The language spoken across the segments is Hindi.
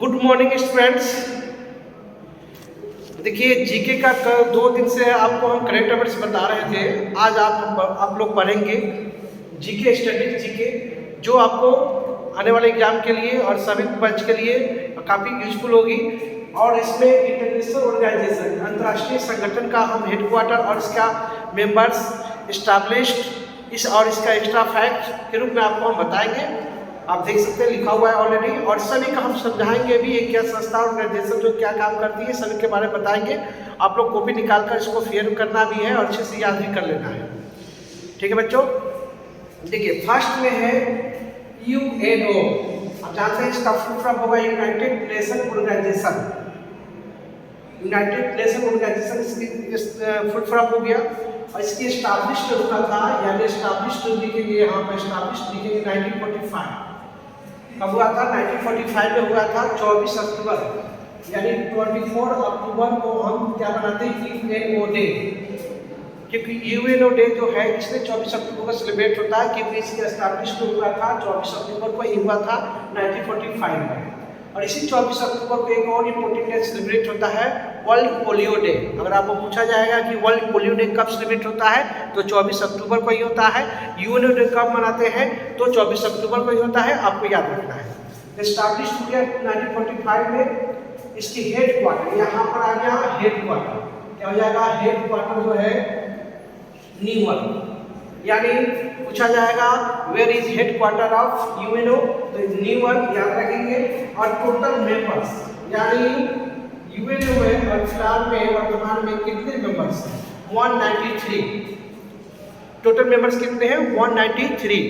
Good morning students. देखिए जीके का कल 2 दिन से आपको हम करेंट अफेयर्स बता रहे थे। आज आप लोग पढ़ेंगे जीके स्टडीज जीके, जो आपको आने वाले एग्जाम के लिए और सभी बैच के लिए काफ़ी यूजफुल होगी। और इसमें इंटरनेशनल ऑर्गेनाइजेशन, अंतर्राष्ट्रीय संगठन का हम हेडक्वार्टर और इसका मेंबर्स इस्टाब्लिश्ड और इसका एक्स्ट्रा फैक्ट के रूप में आपको हम बताएंगे। आप देख सकते हैं लिखा हुआ है ऑलरेडी, और सभी का हम समझाएंगे भी ये क्या संस्था ऑर्गेनाइजेशन जो क्या काम करती है, सभी के बारे में बताएंगे। आप लोग कॉपी निकाल कर इसको फेयर करना भी है और अच्छे से याद भी कर लेना है। ठीक है बच्चों, देखिए फर्स्ट में है यूएनओ। आप जानते हैं इसका फुल फॉर्म होगा United Nation Organisation. United Nation Organisation इसकी फुल फॉर्म हो गया। और इसकी एस्टाब्लिश्ड हुआ था, यानी एस्टाब्लिश्ड लिखेंगे यहाँ पर, एस्टाब्लिश्ड लिखेंगे 1945। कब हुआ था? 1945 में हुआ था 24 अक्टूबर, यानी 24 अक्टूबर को हम क्या बनाते हैं? UNO day. क्योंकि यूएनओ डे जो है इसमें 24 अक्टूबर को सेलिब्रेट होता है, क्योंकि इसकी एस्टाब्लिश्ड हुआ था 24 अक्टूबर को, हुआ था 1945 में। और इसी 24 अक्टूबर को एक और इम्पोर्टेंट डे सेलिब्रेट होता है, वर्ल्ड पोलियो डे। अगर आपको पूछा जाएगा कि वर्ल्ड पोलियो डे कब सेलिब्रेट होता है, तो 24 अक्टूबर को ही होता है। यूएनओ डे कब मनाते हैं, तो 24 अक्टूबर को ही होता है, आपको याद रखना है। एस्टैब्लिश हो गया 1945 में। इसकी हेड क्वार्टर यहाँ पर आ गया, हेड क्वार्टर क्या हो जाएगा? हेड क्वार्टर जो है न्यूयॉर्क। यानी पूछा जाएगा where is headquarter of UNO, तो न्यूयॉर्क याद रखेंगे। और टोटल मेंबर्स, यानी यूएनओ में और फिलहाल में वर्तमान में कितने मेंबर्स हैं? 193। टोटल मेंबर्स कितने हैं? 193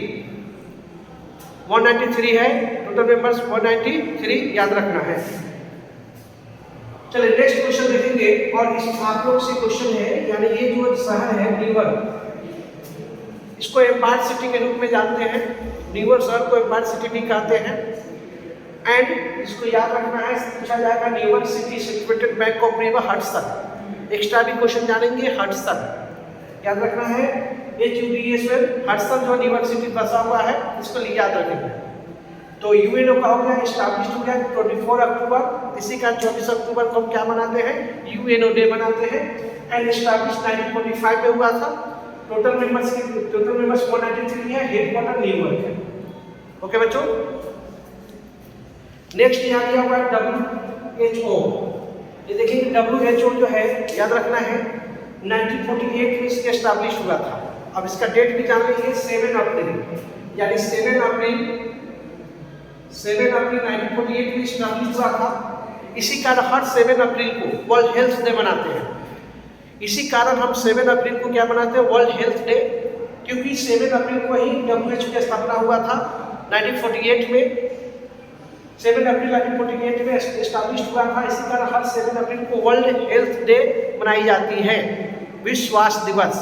है टोटल मेंबर्स, 193 याद रखना है। चलिए नेक्स्ट क्वेश्चन देखेंगे। और इस आप लोग से क्वेश्चन है, यानी ये जो शहर है न्यूयॉर्क, इसको एम्पायर सिटी के रूप में जानते हैं। न्यूयॉर्क शहर को एम्पायर सिटी भी कहते हैं। एंड इसको याद रखना है, पूछा जाएगा New York city situated bank of river Hudson. Extra भी क्वेश्चन जानेंगे, हडसन याद रखना है, HUDSON, हडसन जो न्यूयॉर्क सिटी बसा हुआ है, इसको याद रखेंगे। तो यूएनओ का हो गया, एस्टैब्लिश हो गया 24 अक्टूबर। इसी का 24 अक्टूबर को हम क्या मनाते हैं? यूएनओ डे मनाते हैं। एंड एस्टैब्लिश 1945 में हुआ था। टोटल मेंबर्स 193 है, हेडक्वार्टर न्यूयॉर्क है। ओके बच्चों, नेक्स्ट यहाँ दिया हुआ है WHO। ये देखिए WHO जो है याद रखना है 1948 में इसके एस्टैब्लिश हुआ था। अब इसका डेट भी जान लीजिए, 7 अप्रैल, यानी 7 अप्रैल 1948 में एस्टैब्लिश हुआ था। इसी कारण हर 7 अप्रैल को वर्ल्ड हेल्थ डे मनाते हैं। इसी कारण हम 7 अप्रैल को क्या मनाते हैं? वर्ल्ड हेल्थ डे, क्योंकि 7 अप्रैल को ही WHO की स्थापना हुआ था 1948 में। 7 अप्रैल 1948 में एस्टैब्लिश हुआ था। इसी कारण हर 7 अप्रैल को वर्ल्ड हेल्थ डे मनाई जाती है, विश्व स्वास्थ्य दिवस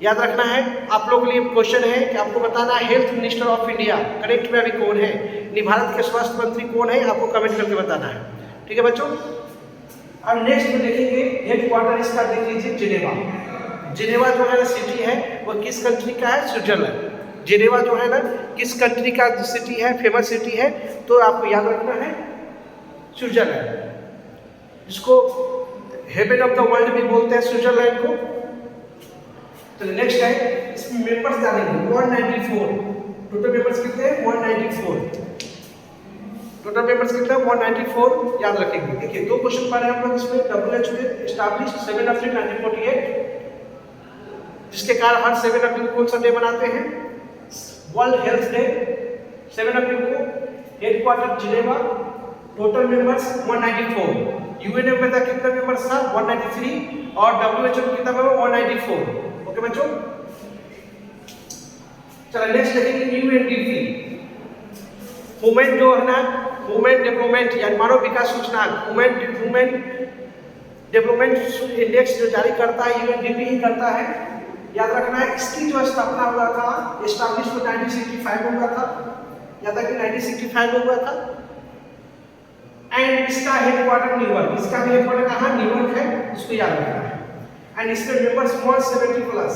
याद रखना है। आप लोगों के लिए क्वेश्चन है कि आपको बताना है health minister of India correct में अभी कौन है, भारत के स्वास्थ्य मंत्री कौन है, आपको कमेंट करके बताना है। ठीक है बच्चों, अब नेक्स्ट में देखेंगे हेड क्वार्टर इसका देख लीजिए जिनेवा। जिनेवा जो है ना सिटी है, वो किस कंट्री का है? स्विट्जरलैंड। जिनेवा जो है ना किस कंट्री का सिटी है, फेमस सिटी है, तो आपको याद रखना है स्विट्जरलैंड, जिसको हेवन ऑफ द वर्ल्ड भी बोलते हैं स्विट्जरलैंड को। तो नेक्स्ट है, इसमें मेंबर्स जानेंगे 194। टोटल मेंबर्स कितने हैं? 194। टोटल मेंबर्स कितने हैं? 194 याद रखेंगे। देखिए 2 क्वेश्चन पढ़े हम लोग इसमें। WHO एस्टैब्लिश्ड 7 अप्रैल 1948, जिसके कारण हर 7 अप्रैल को कौन सा डे मनाते हैं? World health day. 7 अप्रैल को headquarter Geneva. Total members 194। UNO में था कितना मेंबर्स था? 193। और WHO में कितना मेंबर? 194। ओके बच्चों, चलो नेक्स्ट देखेंगे UNDP। वुमेन जो है ना, वुमेन डेवलपमेंट यानी मानव विकास सूचना, वुमेन डेवलपमेंट इंडेक्स जो जारी करता है UNDP ही करता है, याद रखना है। इसकी जो स्थापना हुआ था, एस्टैब्लिश 1965 में हुआ था, याद रखिए 1965 में हुआ था। एंड इसका हेडक्वार्टर न्यूयॉर्क, इसका भी हेडक्वार्टर कहाँ? न्यूयॉर्क है, इसको याद रखना है। एंड इसके मेंबर्स 170+,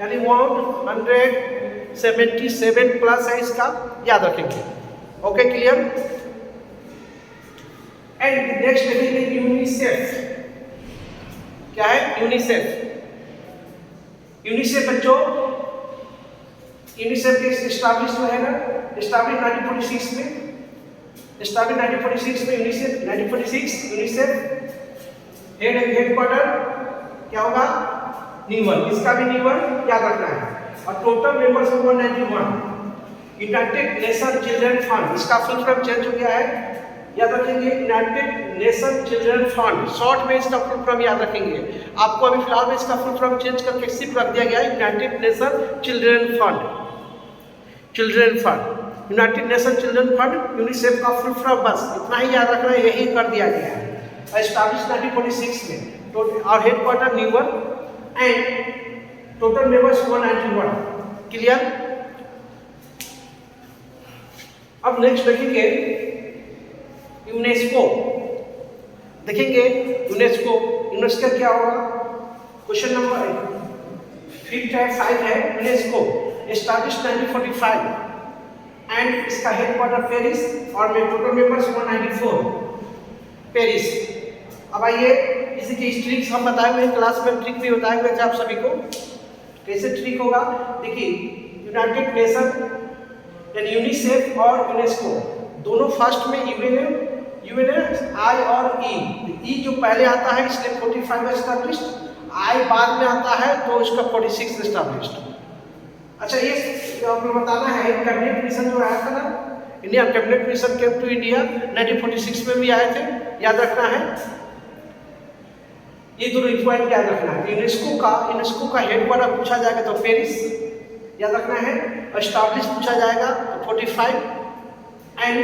यानी 177+ है इसका, याद रखेंगे। Okay clear. एंड नेक्स्ट देखेंगे यूनिसेफ। क्या है यूनिसेफ? यूनिसेफ बच्चों, यूनिसेफ के एस्टैब्लिश जो है ना, एस्टैब्लिश 1946 में, एस्टैब्लिश 1946 में यूनिसेफ, 1946 यूनिसेफ हेडक्वार्टर क्या होगा? न्यूयॉर्क। इसका भी न्यूयॉर्क याद रखना है। और total members 191। United nation children fund, इसका फुल फॉर्म चेंज हो गया है, याद रखेंगे, United nation children fund, short में इसका फुल फॉर्म याद रखेंगे। आपको अभी फिलहाल में इसका फुल फॉर्म चेंज करके सिर्फ रख दिया गया है United nation children fund, children fund, United nation children fund, UNICEF का फुल फॉर्म, बस इतना ही याद रखना है, यही कर दिया गया है। एस्टैब्लिश 1946 में और headquarter New York and total members 191। Clear? अब नेक्स्ट देखेंगे यूनेस्को। देखेंगे यूनेस्को, यूनेस्को क्या होगा? क्वेश्चन नंबर 5 है। यूनेस्को एस्टैब्लिश 1945 एंड इसका हेडक्वार्टर पेरिस और में टोटल मेंबर्स 194 पेरिस। अब आइए इसी की ट्रिक्स हम बताए हुए हैं, क्लास में ट्रिक भी बताए हुए थे आप सभी को। कैसे ट्रिक होगा? देखिए, यूनाइटेड नेशन यानी यूनिसेफ और यूनेस्को दोनों फर्स्ट में यूएनए आई और ई जो पहले आता है इसलिए 45 एस्टैब्लिश्ड, आई बाद में आता है तो इसका 46 एस्टैब्लिश्ड। अच्छा, ये आपको बताना है कैबिनेट मिशन जो आया था ना, India cabinet mission came to India 1946 में भी आए थे, याद रखना है। ये दोनों पॉइंट याद रखना है। यूनेस्को का हेडक्वार्टर पूछा जाएगा तो पेरिस याद रखना है, एस्टैब्लिश पूछा जाएगा तो 45 एंड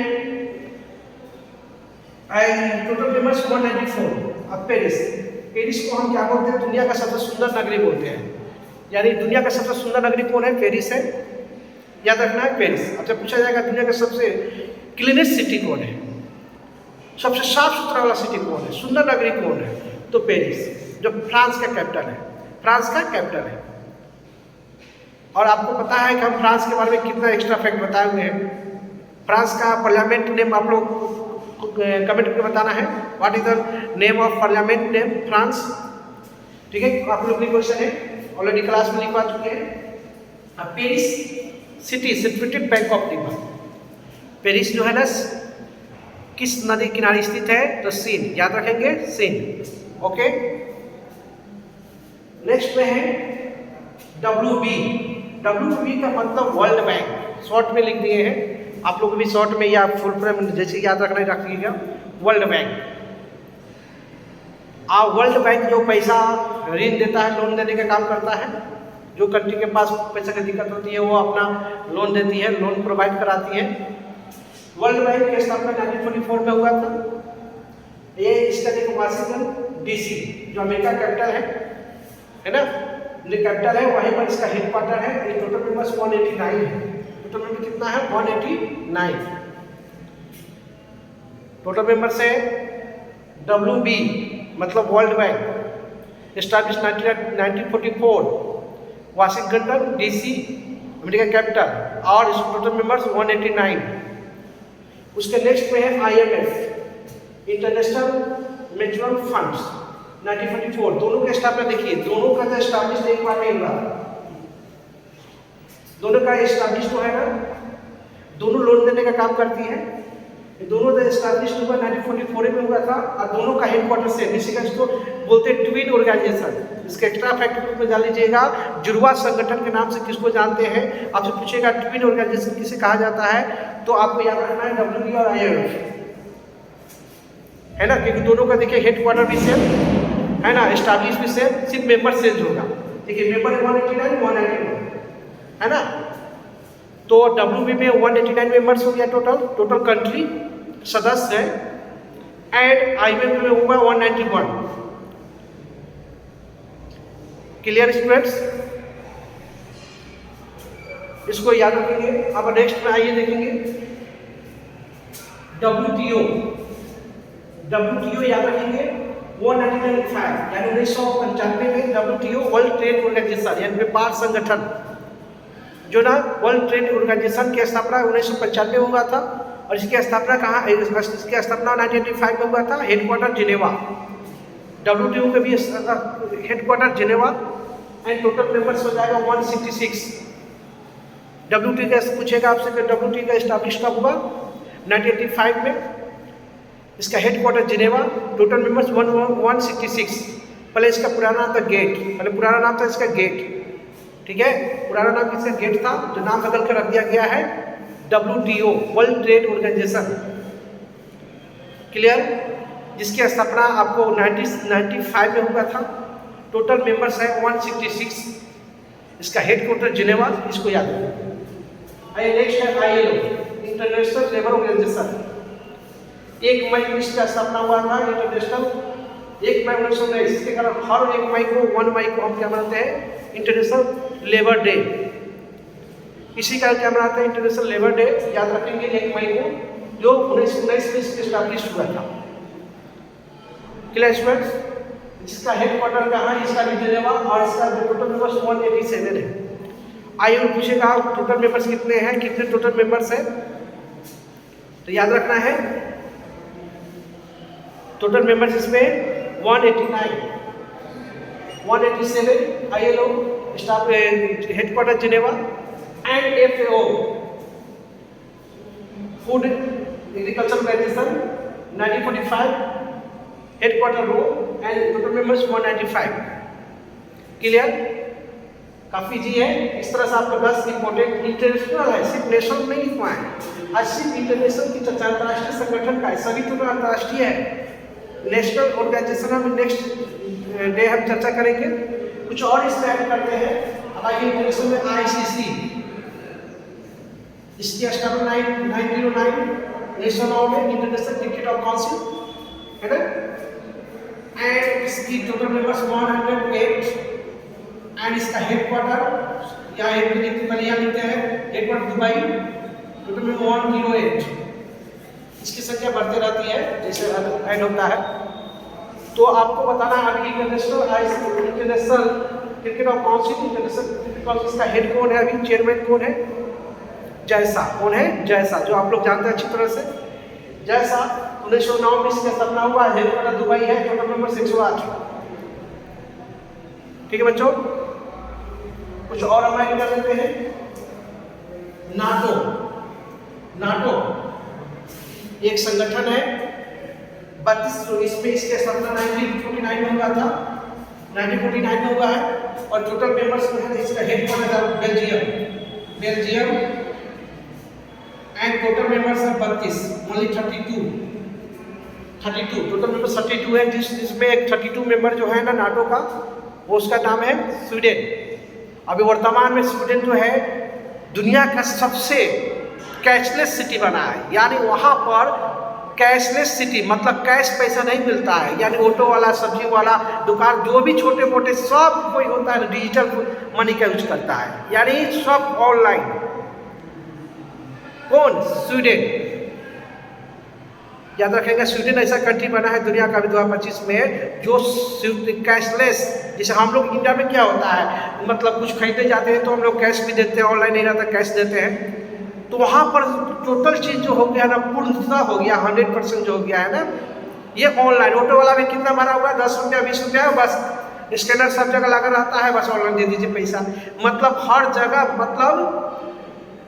टोटल मेंबर्स 194। अब पेरिस को हम क्या बोलते हैं? दुनिया का सबसे सुंदर नगरी बोलते हैं। यानी दुनिया का सबसे सुंदर नगरी कौन है? पेरिस है, याद रखना है पेरिस। अब जब पूछा जाएगा दुनिया का सबसे क्लीनेस्ट सिटी कौन है, सबसे साफ सुथरा वाला सिटी कौन है, सुंदर नगरी कौन है, तो पेरिस, जो फ्रांस का कैपिटल है, फ्रांस का कैपिटल है। और आपको पता है कि हम फ्रांस के बारे में कितना एक्स्ट्रा फैक्ट बताए हुए हैं। फ्रांस का पार्लियामेंट नेम आप लोग कमेंट करके बताना है, what is the name of parliament name France. ठीक है, आप लोग की क्वेश्चन है, ऑलरेडी क्लास में लिखवा चुके हैं। अब Paris city situated bank of river, Paris जो है ना किस नदी किनारे स्थित है? तो सीन, याद रखेंगे सीन। ओके, नेक्स्ट में है WB का मतलब वर्ल्ड बैंक, शॉर्ट में लिख दिए हैं आप लोग भी, शॉर्ट में या फुल फॉर्म जैसे याद रखना रखिएगा। वर्ल्ड बैंक, वर्ल्ड बैंक जो पैसा ऋण देता है, लोन देने का काम करता है। जो कंट्री के पास पैसा की दिक्कत होती है वो अपना लोन देती है, लोन प्रोवाइड कराती है। वर्ल्ड बैंक की स्थापना 1944 में हुआ था। ये इसका देखो वाशिंगटन DC जो अमेरिका कैपिटल है ना, कैपिटल है, वहीं पर इसका हेडक्वार्टर है। ये टोटल मेंबर्स 189 है। टोटल मेंबर कितना है? 189 टोटल मेंबर्स है। WB मतलब world bank, establish 1944, Washington DC America capital, और इस टोटल मेंबर्स 189। उसके नेक्स्ट में है IMF इंटरनेशनल म्यूचुअल फंड्स 1944। दोनों के स्थापना देखिए, दोनों का एस्टैब्लिश एक बार नहीं हुआ, दोनों का एस्टैब्लिश तो है ना, दोनों लोन देने का काम करती है। दोनों का एस्टैब्लिश हुआ 1944 में हुआ था और दोनों का हेडक्वार्टर से मिशिगन को बोलते हैं ट्विन ऑर्गेनाइजेशन। इसके एक्स्ट्रा फैक्ट ग्रुप में जान लीजिएगा, जुड़वा संगठन के नाम से किसको जानते हैं? आपसे पूछेगा ट्विन ऑर्गेनाइजेशन किसे कहा जाता है, तो आपको याद रखना है WB और IMF है ना, क्योंकि दोनों का देखिए हेडक्वार्टर भी सेम है ना, एस्टैब्लिश भी सेम, सिर्फ मेंबर चेंज होगा। देखिए मेंबर 189 191 है ना, तो WB में 189 मेंबर्स हो गया टोटल कंट्री सदस्य है, एंड IMF में होगा 191। Clear students? इसको याद रखेंगे। अब नेक्स्ट में आइए देखेंगे WTO याद रखेंगे 1995 यानी 1995 में WTO वर्ल्ड ट्रेड ऑर्गेनाइजेशन यानी व्यापार संगठन जो ना वर्ल्ड ट्रेड ऑर्गेनाइजेशन की स्थापना 1995 हुआ था और इसकी स्थापना कहाँ, इसकी स्थापना 1985 में हुआ था, हेडक्वार्टर जिनेवा। WTO के भी headquarter Geneva and total members हो जाएगा 166। WTO का पूछेगा आपसे कि WTO का स्टैब्लिश कब हुआ, 1985 में। इसका हेडक्वार्टर जिनेवा, टोटल मेंबर्स 166। पहले इसका पुराना नाम था गेट, पहले पुराना नाम था इसका गेट, ठीक है। पुराना नाम इसका गेट था, जो नाम बदल कर रख दिया गया है WTO, world trade organisation. Clear. जिसकी स्थापना आपको 1995 में हुआ था। टोटल मेंबर्स है 166। इसका हेडक्वार्टर जिनेवा, इसको याद रखो। नेक्स्ट है ILO, इंटरनेशनल लेबर ऑर्गेनाइजेशन। 1 मई को इसका स्थापना हुआ था, इंटरनेशनल 1 मई 1919। इसके कारण हर 1 मई को 1 मई को हम क्या मनाते हैं, इंटरनेशनल लेबर डे। इसी कारण क्या मनाते हैं, इंटरनेशनल लेबर डे, याद रखेंगे 1 मई को, जो 1919 में इसके स्टैब्लिश हुआ था। Clear students. जिसका हेडक्वार्टर कहाँ है, इसका भी जिनेवा, और इसका टोटल मेंबर्स 187 है। ILO पूछेगा टोटल मेंबर्स कितने हैं, कितने टोटल मेंबर्स हैं, तो याद रखना है टोटल मेंबर्स इसमें 189, 187 ILO staff headquarter Geneva and FAO food agriculture organisation 1945 headquarter Rome and total members 195। Clear. काफी जी है। इस तरह से आपको 10 इंपॉर्टेंट इंटरनेशनल है, सिर्फ नेशनल नहीं हुआ है। आज सिर्फ इंटरनेशनल की चर्चा अंतर्राष्ट्रीय संगठन का है, सभी तो अंतर्राष्ट्रीय है। नेशनल ऑर्गेनाइजेशन हम नेक्स्ट डे हम चर्चा करेंगे। कुछ और इसमें ऐड करते हैं। अब आइए इंटरनेशनल में ICC, इसकी स्थापना 1909 नेशनल में इंटरनेशनल क्रिकेट ऑफ काउंसिल है ना, एंड इसकी टोटल मेंबर्स 108 एंड इसका हेडक्वार्टर यहाँ लिखते हैं हेडक्वार्टर दुबई, टोटल में 108। इसकी संख्या बढ़ती रहती है जैसे ऐड होता है। तो आपको बताना है अभी international cricket of council, international cricket council का हेड कौन है, अभी चेयरमैन कौन है, जयसा। कौन है, जयसा, जो आप लोग जानते हैं अच्छी तरह से। जयसा 1909 में इसका स्थापना हुआ, हेडक्वार्टर दुबई है, टोटल मेंबर्स 108। ठीक है बच्चों। कुछ और हम ऐड कर लेते हैं। नाटो एक संगठन है 32, इसमें इसके स्थापना 1949 में हुआ था, 1949 में हुआ है। और टोटल मेंबर्स में है इसका headquarter Belgium and total members है 32, ओनली 32 टोटल मेंबर्स 32 है। जिसमें एक 32 मेंबर जो है ना नाटो का, वो उसका नाम है स्वीडन। अभी वर्तमान में स्वीडन जो है दुनिया का सबसे कैशलेस सिटी बना है, यानी वहाँ पर कैशलेस सिटी मतलब कैश पैसा नहीं मिलता है, यानी ऑटो वाला, सब्जी वाला दुकान, जो भी छोटे मोटे सब कोई होता है डिजिटल मनी का यूज करता है, यानी सब ऑनलाइन। कौन, स्वीडन। याद रखेंगे स्वीडन ऐसा कंट्री बना है दुनिया का भी 2025 में जो कैशलेस, जैसे हम लोग इंडिया में क्या होता है, मतलब कुछ खरीदने जाते हैं तो हम लोग कैश भी देते हैं, ऑनलाइन नहीं रहता कैश देते हैं। तो वहाँ पर टोटल चीज़ जो हो गया ना, पूर्णतः हो गया, 100% जो हो गया है ना, ये ऑनलाइन। ऑटो वाला भी कितना भरा हुआ है, 10 रुपया 20 रुपया, बस स्कैनर सब जगह लगा रहता है, बस ऑनलाइन दे दीजिए पैसा। मतलब हर जगह मतलब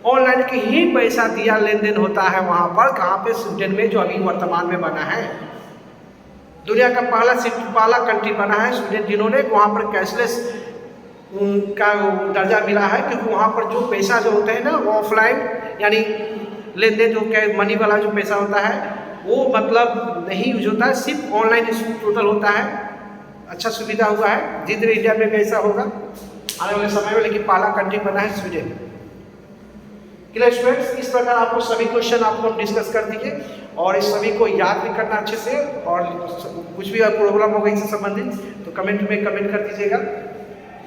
ऑनलाइन के ही पैसा दिया लेन देन होता है वहाँ पर। कहाँ पे, स्वीडन में, जो अभी वर्तमान में बना है। दुनिया का पहला कंट्री बना है स्वीडन, जिन्होंने वहाँ पर कैशलेस का दर्जा मिला है, क्योंकि वहाँ पर जो पैसा जो होता है ना वो ऑफलाइन, यानी लेन देन जो मनी वाला जो पैसा होता है वो मतलब नहीं यूज होता है, सिर्फ ऑनलाइन टोटल होता है। अच्छा सुविधा हुआ है, धीरे धीरे इंडिया में भी ऐसा होगा आने वाले समय में, लेकिन पहला कंट्री बना है स्वीडन। Clear students. इस प्रकार आपको सभी क्वेश्चन आपको हम डिस्कस कर दिए और इस सभी को याद भी करना अच्छे से, और कुछ भी प्रॉब्लम होगा इससे संबंधित तो कमेंट में कमेंट कर दीजिएगा,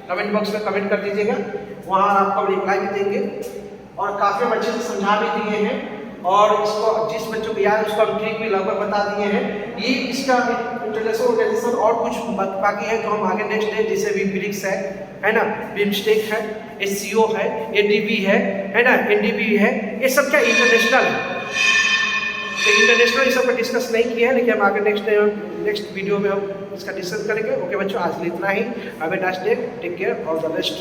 कमेंट बॉक्स में कमेंट कर दीजिएगा, वहाँ आपको रिप्लाई भी देंगे। और काफ़ी हम अच्छे से समझा भी दिए हैं, और इसको जिस बच्चों को याद है उसको हम ट्रिक भी लगभग बता दिए हैं। ये इसका इंटरनेशनल ऑर्गेनाइजेशन और कुछ बाकी है तो हम आगे नेक्स्ट डे, जैसे भी ब्रिक्स है ना, बिमस्टेक है, SCO है, ADB है ना, NDB है, ये सब क्या इंटरनेशनल है। इंटरनेशनल ये सब पर डिस्कस नहीं किया है, लेकिन हम आगे नेक्स्ट वीडियो में हम इसका डिस्कस करेंगे। ओके बच्चों, आज के लिए इतना ही। Have a nice day, take care, all the best.